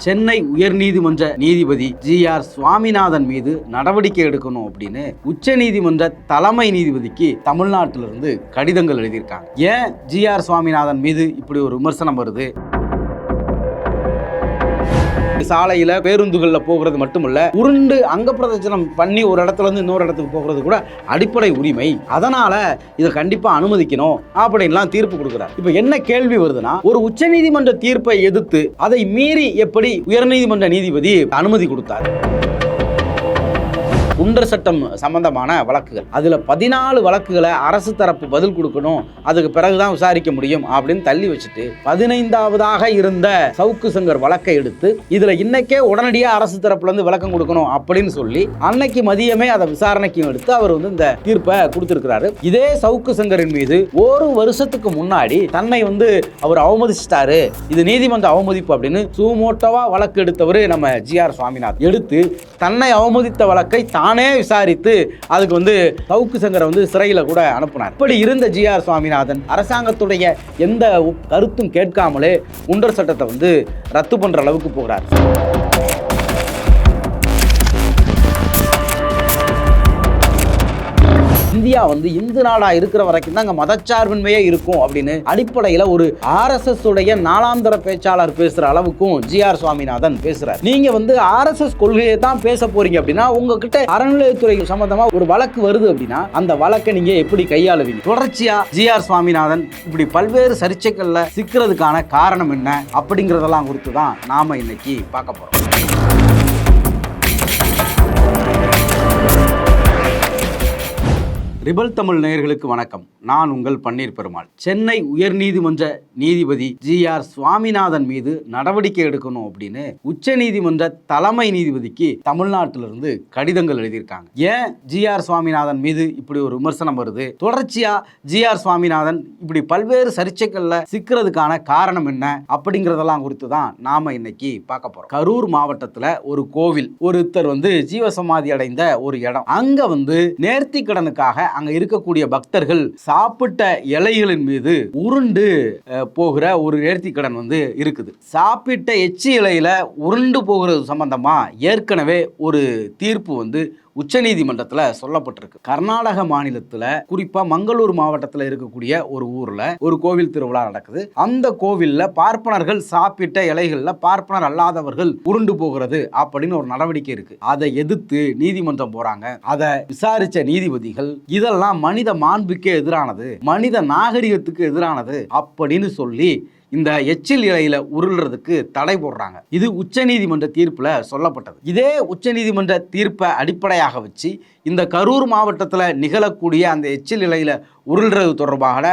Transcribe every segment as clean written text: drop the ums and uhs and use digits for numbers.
சென்னை உயர்நீதிமன்ற நீதிபதி ஜி.ஆர். சுவாமிநாதன் மீது நடவடிக்கை எடுக்கணும் அப்படின்னு உச்ச நீதிமன்ற தலைமை நீதிபதிக்கு தமிழ்நாட்டிலிருந்து கடிதங்கள் எழுதியிருக்காங்க. ஏன் ஜி.ஆர். சுவாமிநாதன் மீது இப்படி ஒரு விமர்சனம் வருது? சாலையில பேருந்துகள்ல போகிறது மட்டுமல்ல, உருண்டு அங்க பிரதட்சணம் பண்ணி ஒரு இடத்துல இருந்து இன்னொரு இடத்துக்கு போகிறது கூட அடிப்படை உரிமை. அதனால இதை கண்டிப்பா அனுமதிக்கணும் அப்படின்லாம் தீர்ப்பு கொடுக்கிறார். இப்ப என்ன கேள்வி வருதுன்னா, ஒரு உச்சநீதிமன்ற தீர்ப்பை எதிர்த்து அதை மீறி எப்படி உயர்நீதிமன்ற நீதிபதி அனுமதி கொடுத்தார்? குண்டர் சட்டம் சம்பந்தமான வழக்குகள், அதுல 14 வழக்குகளை அரசு தரப்பு பதில் கொடுக்கணும், அதுக்கு பிறகுதான் விசாரிக்க முடியும் அப்படின்னு தள்ளி வச்சுட்டு 15வதாக இருந்த சவுக்கு சங்கர் வழக்கை எடுத்து இதுல இன்னைக்கே உடனடியாக அரசு தரப்புல இருந்து விளக்கம் கொடுக்கணும் அப்படின்னு சொல்லி அன்னைக்கு மதியமே அதை விசாரணைக்கு எடுத்து அவர் இந்த தீர்ப்பை கொடுத்திருக்கிறாரு. இதே சவுக்கு சங்கரின் மீது ஒரு வருஷத்துக்கு முன்னாடி தன்னை அவர் அவமதிச்சிட்டாரு, இது நீதிமன்ற அவமதிப்பு அப்படின்னு சுமோட்டோவா வழக்கு எடுத்தவர் நம்ம ஜி.ஆர். சுவாமிநாதன். எடுத்து தன்னை அவமதித்த வழக்கை தானே விசாரித்து அதுக்கு சவுக்கு சங்கரை சிறையில் கூட அனுப்பினார். இப்படி இருந்த ஜி.ஆர். சுவாமிநாதன் அரசாங்கத்துடைய எந்த கருத்தும் கேட்காமலே குண்டர் சட்டத்தை ரத்து பண்ற அளவுக்கு போகிறார். இந்தியா இந்து நாடா இருக்கிற வரைக்கும் தான் அங்க மதச்சார்பின்மையே இருக்கும் அப்படின்னு அடிப்படையில் ஒரு RSS உடைய 4ஆம் தர பேச்சாளர் பேசுற அளவுக்கும் ஜி.ஆர். சுவாமிநாதன் பேசுறார். நீங்க RSS கொள்கையை தான் பேச போறீங்க அப்படின்னா உங்ககிட்ட அறநிலையத்துறை சம்பந்தமா ஒரு வழக்கு வருது அப்படின்னா அந்த வழக்கை நீங்க எப்படி கையாளுவீங்க? தொடர்ச்சியா ஜி.ஆர். சுவாமிநாதன் இப்படி பல்வேறு சர்ச்சைகள்ல சிக்கிறதுக்கான காரணம் என்ன அப்படிங்கறதெல்லாம் குறித்து தான் நாம இன்னைக்கு பார்க்க போறோம். ரிபல் தமிழ் நேயர்களுக்கு வணக்கம். நான் உங்கள் பன்னீர் பெருமாள். சென்னை உயர்நீதிமன்ற நீதிபதி ஜி.ஆர். சுவாமிநாதன் மீது நடவடிக்கை எடுக்கணும் அப்படின்னு உச்ச நீதிமன்ற தலைமை நீதிபதிக்கு தமிழ்நாட்டிலிருந்து கடிதங்கள் எழுதியிருக்காங்க. ஏன் ஜி.ஆர். சுவாமிநாதன் மீது இப்படி ஒரு விமர்சனம் வருது? தொடர்ச்சியா ஜி.ஆர். சுவாமிநாதன் இப்படி பல்வேறு சர்ச்சைகள்ல சிக்கிறதுக்கான காரணம் என்ன அப்படிங்கறதெல்லாம் குறித்து தான் நாம இன்னைக்கு பார்க்க போறோம். கரூர் மாவட்டத்துல ஒரு கோவில், ஒருத்தர் ஜீவசமாதி அடைந்த ஒரு இடம். அங்க நேர்த்தி கடனுக்காக அங்க இருக்கக்கூடிய பக்தர்கள் சாப்பிட்ட இலைகளின் மீது உருண்டு போகிற ஒரு நேர்த்தி கடன் இருக்குது. சாப்பிட்ட எச்சி இலையில உருண்டு போகிறது சம்பந்தமா ஏற்கனவே ஒரு தீர்ப்பு உச்சநீதிமன்றத்தில் சொல்லப்பட்டிருக்கு. கர்நாடக மாநிலத்தில் குறிப்பா மங்களூர் மாவட்டத்தில் இருக்கக்கூடிய ஒரு ஊர்ல ஒரு கோவில் திருவிழா நடக்குது. அந்த கோவில்ல பார்ப்பனர்கள் சாப்பிட்ட இலைகள்ல பார்ப்பனர் அல்லாதவர்கள் உருண்டு போகிறது அப்படின்னு ஒரு நடவடிக்கை இருக்கு. அதை எதிர்த்து நீதிமன்றம் போறாங்க. அதை விசாரிச்ச நீதிபதிகள் இதெல்லாம் மனித மாண்புக்கே எதிரானது, மனித நாகரிகத்துக்கு எதிரானது அப்படின்னு சொல்லி இந்த எச்சில் இலையில உருள்றதுக்கு தடை போடுறாங்க. இது உச்சநீதிமன்ற தீர்ப்புல சொல்லப்பட்டது. இதே உச்சநீதிமன்ற தீர்ப்பை அடிப்படையாக வச்சு இந்த கரூர் மாவட்டத்தில் நிகழக்கூடிய அந்த எச்சில் இலையில உருள்றது தொடர்பாக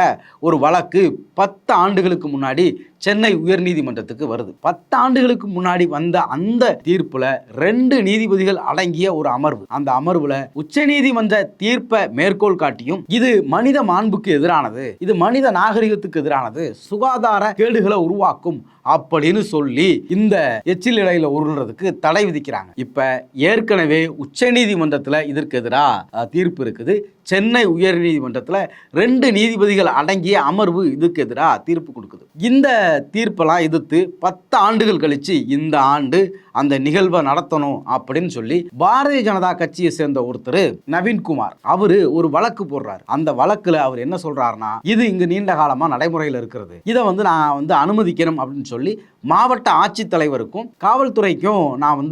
ஒரு வழக்கு 10 ஆண்டுகளுக்கு முன்னாடி சென்னை உயர்நீதிமன்றத்துக்கு வருது. 10 ஆண்டுகளுக்கு முன்னாடி வந்த அந்த தீர்ப்புல 2 நீதிபதிகள் அடங்கிய ஒரு அமர்வு, அந்த அமர்வுல உச்சநீதிமன்ற தீர்ப்பை மேற்கோள் காட்டியும் இது மனித மாண்புக்கு எதிரானது, இது மனித நாகரிகத்துக்கு எதிரானது, சுகாதார கேடுகளை உருவாக்கும் அப்படின்னு சொல்லி இந்த எச்சில் இலையில உருள்றதுக்கு தடை விதிக்கிறாங்க. இப்ப ஏற்கனவே உச்சநீதிமன்றத்தில் இதற்கு எதிராக தீர்ப்பு இருக்குது. சென்னை உயர்நீதிமன்றத்தில் 2 நீதிபதிகள் அடங்கிய அமர்வு இதுக்கு எதிராக தீர்ப்பு கொடுக்குது. இந்த தீர்ப்பெல்லாம் எதிர்த்து 10 ஆண்டுகள் கழிச்சு இந்த ஆண்டு அந்த நிகழ்வை நடத்தணும் அப்படின்னு சொல்லி பாரதிய ஜனதா கட்சியை சேர்ந்த ஒருத்தர் நவீன்குமார் அவரு ஒரு வழக்கு போடுறாரு. அந்த வழக்குல அவர் என்ன சொல்றாருன்னா, இது இங்க நீண்ட காலமா நடைமுறையில் இருக்கிறது, இதை நான் அனுமதிக்கணும் அப்படின்னு சொல்லி மாவட்ட ஆட்சித்தலைவருக்கும் காவல்துறைக்கும் நான்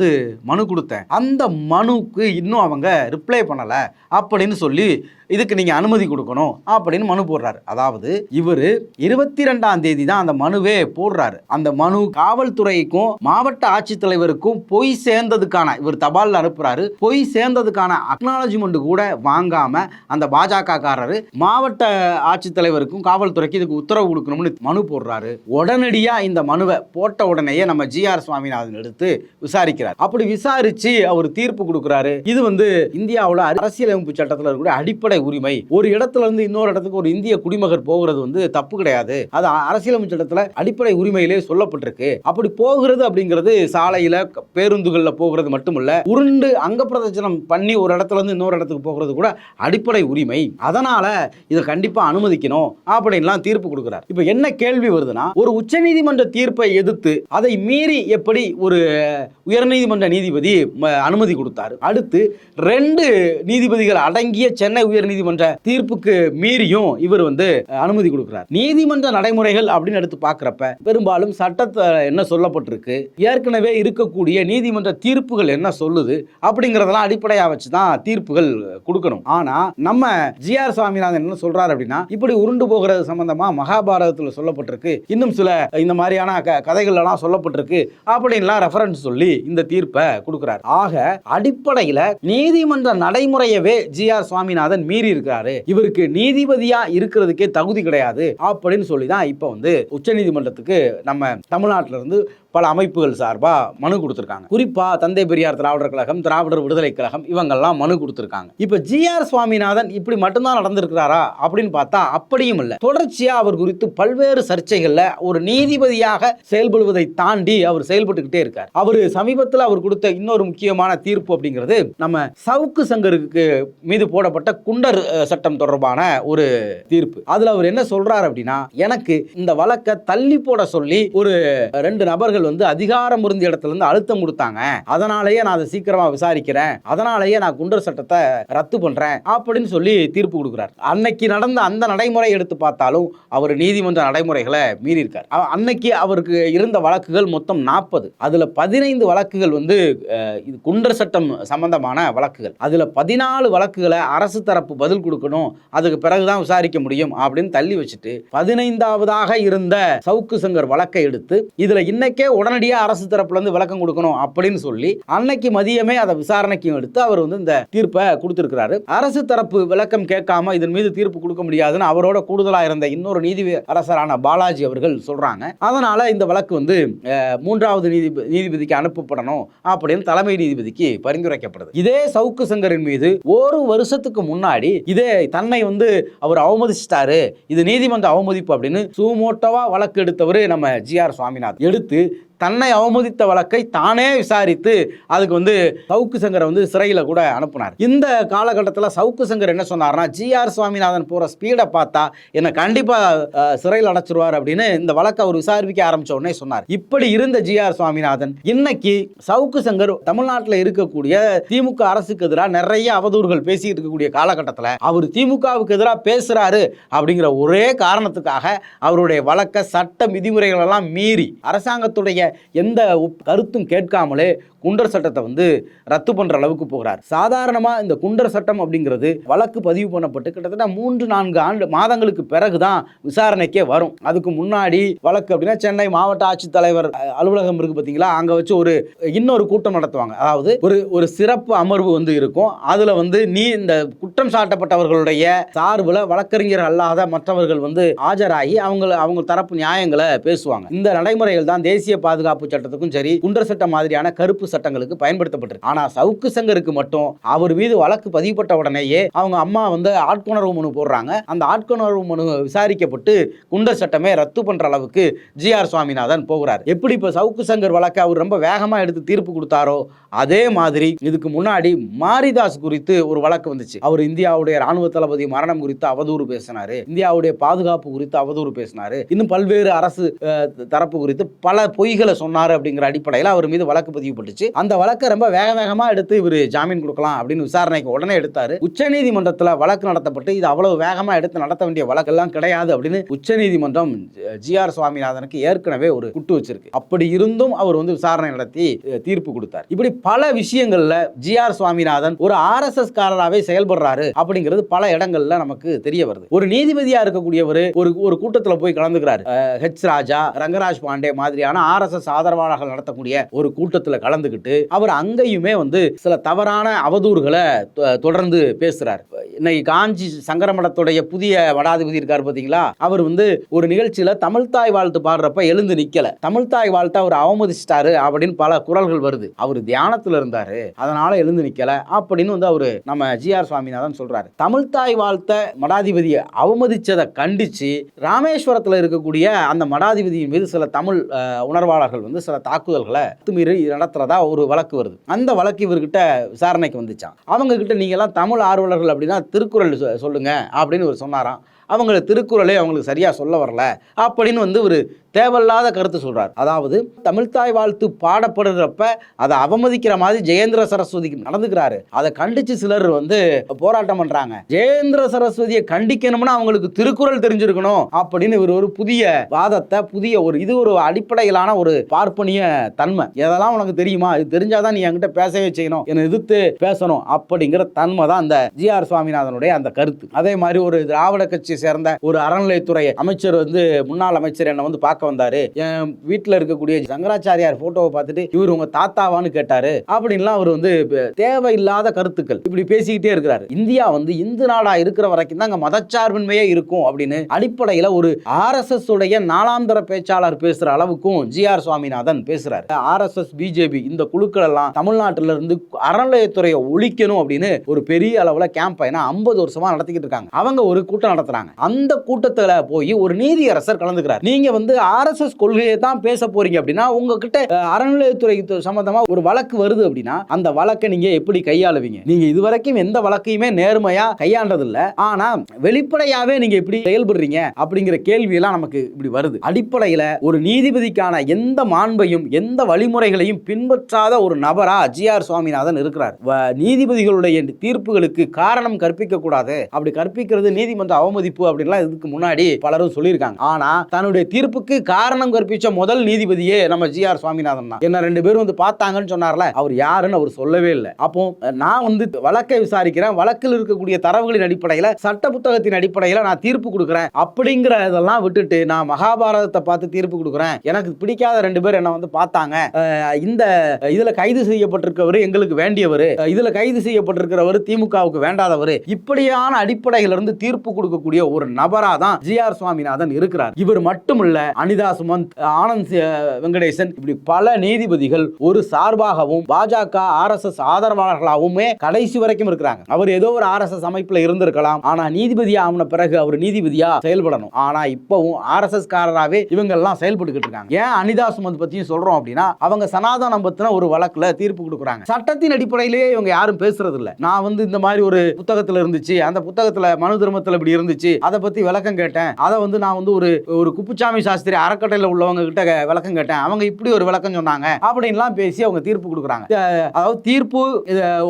மனு கொடுத்தேன். அந்த மனுக்கு இன்னும் அவங்க ரிப்ளை பண்ணல அப்படின்னு சொல்லி இதுக்கு நீங்க அனுமதி கொடுக்கணும் அப்படின்னு மனு போடுறாரு. அதாவது இவரு 22ஆம் தேதி தான் அந்த மனுவே போடுறாரு. அந்த மனு காவல்துறைக்கும் மாவட்ட ஆட்சித்தலைவருக்கும் போய் சேர்ந்ததுக்கான, இவர் தபால் அனுப்புறாரு, போய் சேர்ந்ததுக்கான அக்னாலஜ்மெண்ட் கூட வாங்காம அந்த பாஜக காரரு மாவட்ட ஆட்சித்தலைவருக்கும் காவல்துறைக்கு இதுக்கு உத்தரவு கொடுக்கணும்னு மனு போடுறாரு. உடனடியா இந்த மனுவை போட்ட உடனேயே நம்ம ஜி.ஆர். சுவாமிநாதன் எடுத்து விசாரிக்கிறார். அப்படி விசாரிச்சு அவர் தீர்ப்பு கொடுக்கிறாரு. இது இந்தியாவில் அரசியலமைப்பு சட்டத்தில் இருக்கக்கூடிய அடிப்படை உரிமை. ஒரு இடத்துல இருந்து இன்னொரு இடத்துக்கு ஒரு இந்திய குடிமகர் போகிறது தப்பு கிடையாது, அது அரசியலமைப்பு சட்டத்துல அடிப்படை உரிமையிலே சொல்லப்பட்டிருக்கு. அப்படி போகிறது அப்படிங்கிறது சாலையில பேருந்துகள்ல போகிறது மட்டுமல்ல, உருண்டு அங்க பிரதட்சணம் பண்ணி ஒரு இடத்துல இருந்து இன்னொரு இடத்துக்கு போகிறது கூட அடிப்படை உரிமை. அதனால இதை கண்டிப்பா அனுமதிக்கணும் அப்படின்லாம் தீர்ப்பு கொடுக்கிறார். இப்ப என்ன கேள்வி வருதுன்னா, ஒரு உச்சநீதிமன்ற தீர்ப்பை எதிர்த்து அதை மீறி எப்படி ஒரு உயர்நீதிமன்ற நீதிபதி அனுமதி கொடுத்தாரு. அடுத்து 2 நீதிபதிகள் அடங்கிய சென்னை உயர்நீதிமன்ற தீர்ப்புக்கு மீறியும் இவர் அனுமதி கொடுக்கிறார். நீதிமன்ற நடைமுறைகள் அப்படின்னு எடுத்து பார்க்கிறப்ப பெரும்பாலும் சட்டத்தை என்ன சொல்லப்பட்டிருக்கு, ஏற்கனவே இருக்கக்கூடிய நீதிமன்ற தீர்ப்புகள் என்ன சொல்லுது அப்படிங்கறதெல்லாம் அடிப்படையா வச்சு தான் தீர்ப்புகள் கொடுக்கணும். ஆனா நம்ம ஜி.ஆர். சுவாமிநாதன் என்ன சொல்றாரு அப்படின்னா, இப்படி உருண்டு போகிறது சம்பந்தமா மகாபாரதத்தில் சொல்லப்பட்டிருக்கு, இன்னும் சில இந்த மாதிரியான கதைகள் எல்லாம் சொல்லப்பட்டிருக்கு அப்படின்லாம் ரெஃபரன்ஸ் சொல்லி இந்த தீர்ப்பை கொடுக்கிறார். ஆக அடிப்படையில் நீதிமன்ற நடைமுறையவே ஜி.ஆர். சுவாமிநாதன் மீறி இருக்கிறாரு, இவருக்கு நீதிபதியா இருக்கிறதுக்கே தகுதி கிடையாது அப்படின்னு சொல்லி தான் இப்போ உச்ச நீதிமன்றத்துக்கு நம்ம தமிழ்நாட்டில இருந்து பல அமைப்புகள் சார்பா மனு கொடுத்திருக்காங்க. குறிப்பா தந்தை பெரியார் திராவிடர் கழகம், திராவிடர் விடுதலை கழகம் இவங்கெல்லாம் மனு கொடுத்திருக்காங்க. இப்ப ஜி.ஆர். சுவாமிநாதன் இப்படி மட்டும்தான் நடந்திருக்கிறாரா அப்படின்னு பார்த்தா அப்படியும் இல்லை. தொடர்ச்சியா அவர் குறித்து பல்வேறு சர்ச்சைகள்ல ஒரு நீதிபதியாக செயல்படுவதை தாண்டி அவர் செயல்பட்டுக்கிட்டே இருக்கார். அவர் சமீபத்தில் அவர் கொடுத்த இன்னொரு முக்கியமான தீர்ப்பு அப்படிங்கிறது நம்ம சவுக்கு சங்கருக்கு மீது போடப்பட்ட குண்டர் சட்டம் தொடர்பான ஒரு தீர்ப்பு. அதுல அவர் என்ன சொல்றார் அப்படின்னா, எனக்கு இந்த வழக்கை தள்ளி போட சொல்லி ஒரு 2 நபர்கள் அதிகாரம் இருந்த இடத்துல இருந்து அழுத்தம் கொடுத்தாங்க, அதனாலேயே நான் அதை சீக்கிரமா விசாரிக்கிறேன், அதனாலேயே நான் குண்டர் சட்டத்தை ரத்து பண்றேன் அப்படின்னு சொல்லி தீர்ப்பு கொடுக்கிறார். அன்னைக்கு நடந்த அந்த நடைமுறை எடுத்து பார்த்தாலும் அவர் நீதிமன்ற நடைமுறைகளை மீறி இருக்கார். அன்னைக்கு அவருக்கு இருந்த வழக்குகள் மொத்தம் 40, அதுல 15 வழக்குகள் இது குண்டர் சட்டம் சம்பந்தமான வழக்குகள். அதுல 14 வழக்குகளை அரசு தரப்பு பதில் கொடுக்கணும், அதுக்கு பிறகுதான் விசாரிக்க முடியும் அப்படின்னு தள்ளி வச்சுட்டு 15வதாக இருந்த சவுக்கு சங்கர் வழக்கை எடுத்து இதுல இன்னைக்கே உடனடியாக அரசு தரப்புல இருந்து விளக்கம் கொடுக்கணும் அப்படின்னு சொல்லி அன்னைக்கு மதியமே அதை விசாரணைக்கு எடுத்து அவர் இந்த தீர்ப்பை கொடுத்திருக்கிறாரு. அரசு தரப்பு விளக்கம் கேட்காம இதன் மீது தீர்ப்பு கொடுக்க முடியாதுன்னு அவரோட கூடுதலா இருந்த இன்னொரு அரசரான பாலாஜி அவர்கள் சொல்றாங்க. அதனால இந்த வழக்கு 3வது நீதிபதிக்கு அனுப்பப்படணும் அப்படின்னு தலைமை நீதிபதிக்கு பரிந்துரைக்கப்படுது. இதே சவுக்கு சங்கரின் மீது 1 வருஷத்துக்கு முன்னாடி இதே தன்னை அவர் அவமதிச்சிட்டாரு, இது நீதிமன்ற அவமதிப்பு அப்படின்னு சுமோட்டோவா வழக்கு எடுத்தவர் நம்ம ஜி.ஆர். சுவாமிநாதன் எடுத்து தன்னை அவமதித்த வழக்கை தானே விசாரித்து அதுக்கு சவுக்கு சங்கரை சிறையில் கூட அனுப்புனார். இந்த காலகட்டத்தில் சவுக்கு சங்கர் என்ன சொன்னார்னா, ஜி.ஆர். சுவாமிநாதன் போற ஸ்பீடை பார்த்தா என்ன கண்டிப்பா சிறையில் அடைச்சிருவார் அப்படின்னு இந்த வழக்கை அவர் விசாரிக்க ஆரம்பிச்ச உடனே சொன்னார். இப்படி இருந்த ஜி.ஆர். சுவாமிநாதன் இன்னைக்கு சவுக்கு சங்கர் தமிழ்நாட்டில் இருக்கக்கூடிய திமுக அரசுக்கு எதிராக நிறைய அவதூறுகள் பேசிட்டு இருக்கக்கூடிய காலகட்டத்தில் அவர் திமுகவுக்கு எதிராக பேசுறாரு அப்படிங்கிற ஒரே காரணத்துக்காக அவருடைய வழக்க சட்ட விதிமுறைகள் எல்லாம் மீறி அரசாங்கத்துடைய எந்த கருத்தும் கேட்காமலே குண்டர் சட்டத்தை ரத்து பண்ற அளவுக்கு போகிறார். சாதாரணமா இந்த குண்டர் சட்டம் அப்படிங்கிறது வழக்கு பதிவு பண்ணப்பட்டு கிட்டத்தட்ட 3-4 மாதங்களுக்கு பிறகுதான் விசாரணைக்கே வரும். அதுக்கு முன்னாடி வழக்கு அப்படின்னா சென்னை மாவட்ட ஆட்சித்தலைவர் அலுவலகம் இருக்கு பாத்தீங்களா, அங்க வச்சு இன்னொரு கூட்டம் நடத்துவாங்க. அதாவது ஒரு சிறப்பு அமர்வு இருக்கும். அதுல நீ இந்த குற்றம் சாட்டப்பட்டவர்களுடைய சார்புல வழக்கறிஞர் அல்லாத மற்றவர்கள் ஆஜராகி அவங்க தரப்பு நியாயங்களை பேசுவாங்க. இந்த நடைமுறைகள் தான் தேசிய பாதுகாப்பு சட்டத்துக்கும் சரி குண்டர் சட்டம் மாதிரியான கருப்பு சட்டங்களுக்கு பயன்படுத்தப்பட்டிருக்கு. ஆனா சவுக்கு சங்கருக்கு மட்டும் அவர் மீது வழக்கு பதிவுப்பட்ட உடனேயே அவங்க அம்மா ஆட்கொணர்வு மனு போடுறாங்க. அந்த ஆட்கொணர்வு மனு விசாரிக்கப்பட்டு குண்டர் சட்டமே ரத்து பண்ற அளவுக்கு ஜி.ஆர். சுவாமிநாதன் போகிறார். எப்படி இப்ப சவுக்கு சங்கர் வழக்கை அவர் ரொம்ப வேகமா எடுத்து தீர்ப்பு கொடுத்தாரோ அதே மாதிரி இதுக்கு முன்னாடி மாரிதாஸ் குறித்து ஒரு வழக்கு வந்துச்சு. அவர் இந்தியாவுடைய ராணுவ தளபதி மரணம் குறித்து அவதூறு பேசினாரு, இந்தியாவுடைய பாதுகாப்பு குறித்து அவதூறு பேசினாரு, இன்னும் பல்வேறு அரசு தரப்பு குறித்து பல பொய்களை சொன்னாரு அப்படிங்கிற அடிப்படையில் அவர் மீது வழக்கு பதிவுப்பட்டுச்சு. அந்த வழக்கை ரொம்ப வேகமா எடுத்து இவர் ஜாமீன் கொடுக்கலாம் அப்படின்னு விசாரணைக்கு உடனே எடுத்தாரு. உச்சநீதிமன்றத்தில் வழக்கு நடத்தப்பட்டு இது அவ்வளவு வேகமா எடுத்து நடத்த வேண்டிய வழக்கெல்லாம் கிடையாது அப்படின்னு உச்சநீதிமன்றம் ஜி.ஆர். சுவாமிநாதனுக்கு ஏற்கனவே ஒரு குட்டு வச்சிருக்கு. அப்படி இருந்தும் அவர் விசாரணை நடத்தி தீர்ப்பு கொடுத்தார். இப்படி பல விஷயங்கள்ல ஜி.ஆர். சுவாமிநாதன் ஒரு RSS காரராகவே செயல்படுறாரு அப்படிங்கிறது பல இடங்கள்ல நமக்கு தெரிய வருது. ஒரு நீதிபதியா இருக்கக்கூடியவர் ஒரு கூட்டத்தில் போய் கலந்துக்கிறார். ஹெச் ராஜா, ரங்கராஜ் பாண்டே மாதிரியான RSS ஆதரவாளர்கள் நடத்தக்கூடிய ஒரு கூட்டத்தில் கலந்துக்கிட்டு அவர் அங்கேயுமே சில தவறான அவதூறுகளை தொடர்ந்து பேசுறார். இன்னைக்கு காஞ்சி சங்கரமடத்துடைய புதிய மடாதிபதி இருக்கார் பாத்தீங்களா, அவர் ஒரு நிகழ்ச்சியில தமிழ்தாய் வாழ்த்து பாடுறப்ப எழுந்து நிக்கல, தமிழ்தாய் வாழ்த்து அவர் அவமதிச்சிட்டாரு அப்படின்னு பல குரல்கள் வருது. அவர் தியானத்துல இருந்தாரு அதனால எழுந்து நிக்கல அப்படின்னு அவரு நம்ம ஜி.ஆர். சுவாமிநாதன் சொல்றாரு. தமிழ்தாய் வாழ்த்த மடாதிபதியை அவமதிச்சதை கண்டிச்சு ராமேஸ்வரத்தில் இருக்கக்கூடிய அந்த மடாதிபதியின் மீது சில தமிழ் உணர்வாளர்கள் சில தாக்குதல்களை மீறி நடத்துறதா ஒரு வழக்கு வருது. அந்த வழக்கு இவர்கிட்ட விசாரணைக்கு வந்துச்சான். அவங்க கிட்ட நீங்க எல்லாம் தமிழ் ஆர்வலர்கள் அப்படின்னா திருக்குறள் சொல்லுங்க அப்படின்னு இவர் சொன்னாராம். அவங்கள திருக்குறளே அவங்களுக்கு சரியா சொல்ல வரல அப்படின்னு வந்து ஒரு தேவையில்லாத கருத்து சொல்றார். அதாவது தமிழ்தாய் வாழ்த்து பாடப்படுறப்ப அதை அவமதிக்கிற மாதிரி ஜெயேந்திர சரஸ்வதி நடந்துக்கிறாரு. அதை கண்டிச்சு சிலர் வந்து போராட்டம் பண்றாங்க. ஜெயேந்திர சரஸ்வதியை கண்டிக்கணும்னா அவங்களுக்கு திருக்குறள் தெரிஞ்சிருக்கணும் அப்படின்னு ஒரு புதிய வாதத்தை, புதிய இது ஒரு அடிப்படையிலான ஒரு பார்ப்பனிய தன்மை. எதெல்லாம் உனக்கு தெரியுமா, இது தெரிஞ்சாதான் நீ என்கிட்ட பேசவே செய்யணும், என்னை எதிர்த்து பேசணும் அப்படிங்கிற தன்மை தான் அந்த ஜி.ஆர். சுவாமிநாதனுடைய அந்த கருத்து. அதே மாதிரி ஒரு திராவிட கட்சியை சேர்ந்த ஒரு அறநிலையத்துறை அமைச்சர் வந்து முன்னாள் அமைச்சர் என்ன வந்து பார்க்க வந்தாரு. என் வீட்டில் இருக்கக்கூடிய சங்கராச்சாரியார் போட்டோவை பார்த்துட்டு இவர் உங்க தாத்தாவான்னு கேட்டாரு அப்படின்லாம் அவர் வந்து தேவையில்லாத கருத்துக்கள் இப்படி பேசிக்கிட்டே இருக்கிறாரு. இந்தியா வந்து இந்து நாடா இருக்கிற வரைக்கும் தான் மதச்சார்பின்மையே இருக்கும் அப்படின்னு அடிப்படையில் ஒரு RSS உடைய நாலாந்தர பேச்சாளர் பேசுற அளவுக்கும் ஜி.ஆர். சுவாமிநாதன் பேசுறாரு. RSS பிஜேபி இந்த குழுக்கள் எல்லாம் தமிழ்நாட்டில இருந்து அறநிலையத்துறையை ஒழிக்கணும் அப்படின்னு ஒரு பெரிய அளவுல கேம்பெயினை 50 வருஷமா நடத்திக்கிட்டு இருக்காங்க. அவங்க ஒரு கூட்டம் நடத்துறாங்க. அந்த கூட்டத்துல போய் ஒரு நீதியரசர் கலந்துக்கிறார். நீங்க வந்து RSS கொள்கையை தான் பேச போறீங்க அப்படின்னா உங்ககிட்ட அறநிலையத்துறை சம்பந்தமா ஒரு வழக்கு வருது அப்படின்னா அந்த வழக்கை நீங்க எப்படி கையாளுவீங்க? நீங்க இதுவரைக்கும் எந்த வழக்கையுமே நேர்மையா கையாண்டது இல்ல, ஆனா வெளிப்படையாவே நீங்க எப்படி செயல்படுறீங்க அப்படிங்கிற கேள்வி எல்லாம் நமக்கு இப்படி வருது. அடிப்படையில ஒரு நீதிபதிக்கான எந்த மாண்பையும் எந்த வழிமுறைகளையும் பின்பற்றாத ஒரு நபரா ஜி.ஆர். சுவாமிநாதன் இருக்கிறார். நீதிபதிகளுடைய தீர்ப்புகளுக்கு காரணம் கற்பிக்க கூடாது, அப்படி கற்பிக்கிறது நீதிமன்ற அவமதிப்பு அப்படின்லாம் இதுக்கு முன்னாடி பலரும் சொல்லியிருக்காங்க. ஆனா தன்னுடைய தீர்ப்புக்கு காரணம் கற்பிச்ச முதல் நீதிபதியே நம்ம ஜி.ஆர். சுவாமிநாதன் தான். என்ன 2 பேரும் வந்து பார்த்தாங்கன்னு சொன்னார்ல, அவர் யாருன்னு அவர் சொல்லவே இல்லை. அப்போ நான் வந்து வழக்கை விசாரிக்கிறேன், வழக்கில் இருக்கக்கூடிய தரவுகளின் அடிப்படையில் சட்ட புத்தகத்தின் அடிப்படையில் நான் தீர்ப்பு கொடுக்குறேன் அப்படிங்கிற இதெல்லாம் விட்டுட்டு நான் மகாபாரதத்தை பார்த்து தீர்ப்பு கொடுக்குறேன், எனக்கு பிடிக்காத 2 பேர் என்ன வந்து பார்த்தாங்க, இந்த இதுல கைது செய்யப்பட்டிருக்கவர் எங்களுக்கு வேண்டியவர், இதுல கைது செய்யப்பட்டிருக்கிறவர் திமுகவுக்கு வேண்டாதவர், இப்படியான அடிப்படையிலிருந்து தீர்ப்பு கொடுக்கக்கூடிய ஒரு நபரா தான் ஜி.ஆர். சுவாமிநாதன் இருக்கிறார். இவர் மட்டுமல்ல, அனிதா சுமந்த், ஆனந்த் வெங்கடேசன், இப்படி பல நீதிபதிகள் ஒரு சார்பாகவும் பாஜக RSS ஆதரவாளர்களாகவுமே கடைசி வரைக்கும் இருக்கிறாங்க. அவர் ஏதோ ஒரு RSS அமைப்புல இருந்திருக்கலாம், ஆனா நீதிபதியா ஆன பிறகு அவர் நீதிபதியா செயல்படணும். ஆனா இப்பவும் RSS காரராகவே இவங்க எல்லாம் செயல்பட்டு இருக்காங்க. ஏன் அனிதா சுமந்த் பத்தியும் சொல்றோம் அப்படின்னா, அவங்க சனாதனம் பத்தின ஒரு வழக்குல தீர்ப்பு கொடுக்குறாங்க. சட்டத்தின் அடிப்படையிலேயே இவங்க யாரும் பேசுறது இல்ல. நான் வந்து இந்த மாதிரி ஒரு புத்தகத்துல இருந்துச்சு, அந்த புத்தகத்துல மனு தர்மத்துல இப்படி இருந்துச்சு, அதை பத்தி விளக்கம் கேட்டேன், அதை வந்து நான் வந்து ஒரு குப்புசாமி சாஸ்திரி அறக்கட்டையில் உள்ளவங்க கிட்ட விளக்கம் கேட்டேன், அவங்க இப்படி ஒரு விளக்கம் சொன்னாங்க அப்படின்லாம் பேசி அவங்க தீர்ப்பு கொடுக்குறாங்க. அதாவது தீர்ப்பு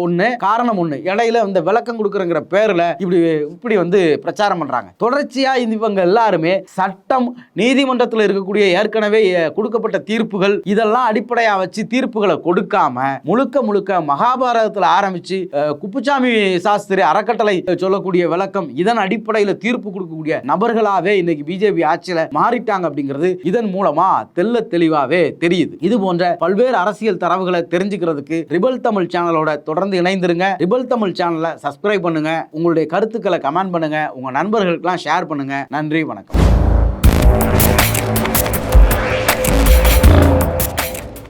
ஒண்ணு, காரணம் ஒண்ணு, இடையில இந்த விளக்கம் கொடுக்குறங்கிற பேர்ல இப்படி வந்து பிரச்சாரம் பண்றாங்க. தொடர்ச்சியா இவங்க எல்லாருமே சட்டம், நீதிமன்றத்தில் இருக்கக்கூடிய ஏற்கனவே கொடுக்கப்பட்ட தீர்ப்புகள் இதெல்லாம் அடிப்படையா வச்சு தீர்ப்புகளை கொடுக்காம முழுக்க மகாபாரதத்தில் ஆரம்பிச்சு குப்புசாமி சாஸ்திரி அறக்கட்டளை சொல்லக்கூடிய விளக்கம் இதன் அடிப்படையில் தீர்ப்பு கொடுக்கக்கூடிய நபர்களாவே இன்னைக்கு பிஜேபி ஆட்சியில மாறிட்டாங்க அப்படிங்கிறது இதன் மூலமா தெளிவாவே தெரியுது. இது போன்ற பல்வேறு அரசியல் தரவுகளை தெரிஞ்சுக்கிறதுக்கு ரிபல் தமிழ் சேனலோட தொடர்ந்து இணைந்திருங்க. ரிபல் தமிழ் சேனலை சப்ஸ்கிரைப் பண்ணுங்க, உங்களுடைய கருத்துக்களை கமெண்ட் பண்ணுங்க, உங்க நண்பர்களுக்கெல்லாம் ஷேர் பண்ணுங்க. நன்றி, வணக்கம்.